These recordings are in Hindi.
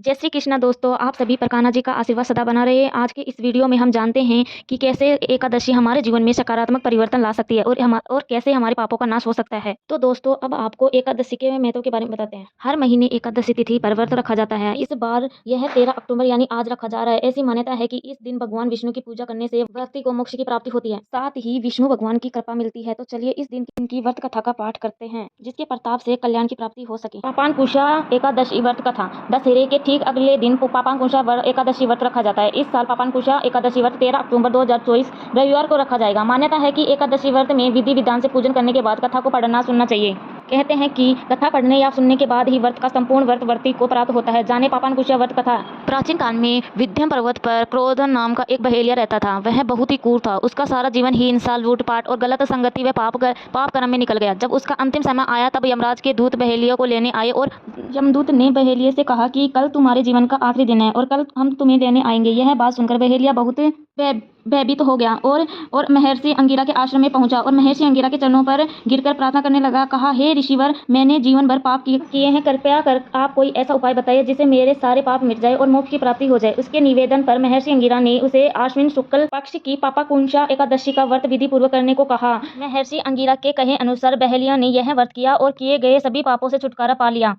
जय श्री कृष्णा दोस्तों, आप सभी पर कान्हा जी का आशीर्वाद सदा बना रहे। आज के इस वीडियो में हम जानते हैं कि कैसे एकादशी हमारे जीवन में सकारात्मक परिवर्तन ला सकती है और कैसे हमारे पापों का नाश हो सकता है। तो दोस्तों, अब आपको एकादशी के महत्व के बारे में बताते हैं। हर महीने एकादशी तिथि पर व्रत रखा जाता है। इस बार यह 13 अक्टूबर यानी आज रखा जा रहा है। ऐसी मान्यता है कि इस दिन भगवान विष्णु की पूजा करने से व्यक्ति को मोक्ष की प्राप्ति होती है, साथ ही विष्णु भगवान की कृपा मिलती है। तो चलिए इस दिन की व्रत कथा का पाठ करते हैं, जिसके प्रताप से कल्याण की प्राप्ति हो सके। पापांकुशा एकादशी व्रत कथा। दशहरे के ठीक अगले दिन पापांकुशा एकादशी व्रत रखा जाता है। इस साल पापांकुशा एकादशी व्रत 13 अक्टूबर 2024 रविवार को रखा जाएगा। मान्यता है कि एकादशी व्रत में विधि विधान से पूजन करने के बाद कथा को पढ़ना सुनना चाहिए। कहते हैं कि कथा पढ़ने या सुनने के बाद ही व्रत का संपूर्ण व्रत व्रती को प्राप्त होता है। जाने पापांकुशा व्रत कथा। प्राचीन काल में विंध्य पर्वत पर क्रोधन नाम का एक बहेलिया रहता था। वह बहुत ही क्रूर था। उसका सारा जीवन ही हिंसा, लूटपाट और गलत संगति व पाप कर्म में निकल गया। जब उसका अंतिम समय आया तब यमराज के दूत बहेलिया को लेने आए और यमदूत ने बहेलिया से कहा कि कल तुम्हारे जीवन का आखिरी दिन है और कल हम तुम्हें लेने आएंगे। यह बात सुनकर बहेलिया बहुत भयभीत हो गया और महर्षि अंगिरा के आश्रम में पहुंचा और महर्षि अंगिरा के चरणों पर गिरकर प्रार्थना करने लगा। कहा, हे ऋषिवर, मैंने जीवन भर पाप किए हैं। कृपया कर आप कोई ऐसा उपाय बताइए जिससे मेरे सारे पाप मिट जाए और मोक्ष की प्राप्ति हो जाए। उसके निवेदन पर महर्षि अंगिरा ने उसे आश्विन शुक्ल पक्ष की पापांकुशा एकादशी का व्रत विधि पूर्वक करने को कहा। महर्षि अंगिरा के कहे अनुसार बहेलिया ने यह व्रत किया और किए गए सभी पापों से छुटकारा पा लिया।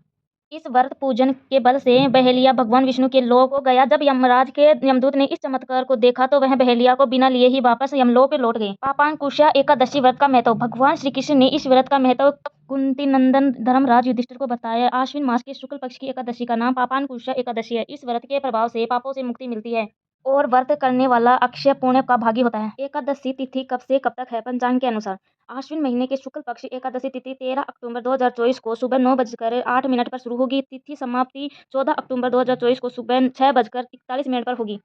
इस व्रत पूजन के बल से बहेलिया भगवान विष्णु के लोक को गया। जब यमराज के यमदूत ने इस चमत्कार को देखा तो वह बहेलिया को बिना लिए ही वापस यमलोक लौट गए। पापांकुशा एकादशी व्रत का महत्व। भगवान श्री कृष्ण ने इस व्रत का महत्व कुंती नंदन धर्मराज युधिष्ठिर को बताया। आश्विन मास के शुक्ल पक्ष की एकादशी का नाम पापांकुशा एकादशी है। इस व्रत के प्रभाव से पापों से मुक्ति मिलती है और व्रत करने वाला अक्षय पुण्य का भागी होता है। एकादशी तिथि कब से कब तक है? पंचांग के अनुसार आश्विन महीने के शुक्ल पक्ष एकादशी तिथि 13 अक्टूबर 2024 को सुबह 9:08 पर शुरू होगी। तिथि समाप्ति 14 अक्टूबर 2024 को सुबह 6:41 पर होगी।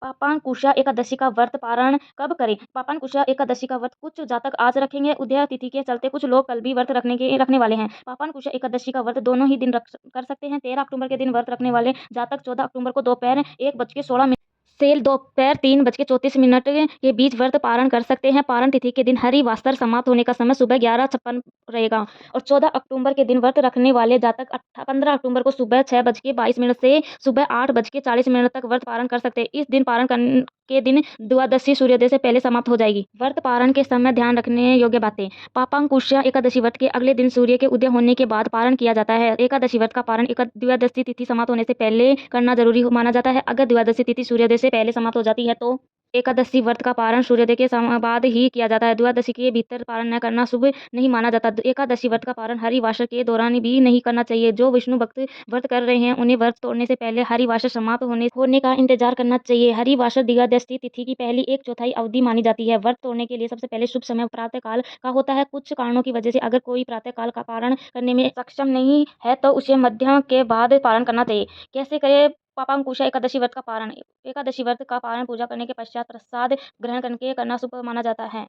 पापांकुशा एकादशी का व्रत पारण कब करें? पापांकुशा एकादशी का व्रत कुछ जातक आज रखेंगे। उदय तिथि के चलते कुछ लोग कल भी व्रत रखने वाले हैं। पापांकुशा एकादशी का व्रत दोनों ही दिन कर सकते हैं। 13 अक्टूबर के दिन व्रत रखने वाले जातक 14 अक्टूबर को दोपहर 1:16 से दोपहर 3:34 के बीच व्रत पारण कर सकते हैं। पारण तिथि के दिन हरि वास्तर समाप्त होने का समय सुबह 11:56 रहेगा और 14 अक्टूबर के दिन व्रत रखने वाले जातक 15 अक्टूबर को सुबह 6:22 से सुबह 8:40 तक व्रत पारण कर सकते हैं। इस दिन पारण के दिन द्वादशी सूर्योदय से पहले समाप्त हो जाएगी। व्रत पारण के समय ध्यान रखने योग्य बातें। पापांकुशा एकादशी व्रत के अगले दिन सूर्य के उदय होने के बाद पारण किया जाता है। एकादशी व्रत का पारण द्वादशी तिथि समाप्त होने से पहले करना जरूरी माना जाता है। अगर द्वादशी तिथि सूर्योदय से पहले समाप्त हो जाती है तो एकादशी व्रत का पारण सूर्योदय के बाद ही किया जाता है। द्वादशी के भीतर पारण न करना शुभ नहीं माना जाता। एकादशी व्रत का पारण हरिवासर के दौरान भी नहीं करना चाहिए। जो विष्णु भक्त व्रत कर रहे हैं उन्हें व्रत तोड़ने से पहले हरिवासर समाप्त होने का इंतजार करना चाहिए। हरिवासर द्वादशी तिथि की पहली 1/4 अवधि मानी जाती है। व्रत तोड़ने के लिए सबसे पहले शुभ समय प्रातः काल का होता है। कुछ कारणों की वजह से अगर कोई प्रातः काल का पारण करने में सक्षम नहीं है तो उसे मध्य के बाद पारण करना चाहिए। कैसे करे पापांकुशा एकादशी व्रत का पारण? एकादशी व्रत का पारण पूजा करने के पश्चात प्रसाद ग्रहण करके करना शुभ माना जाता है।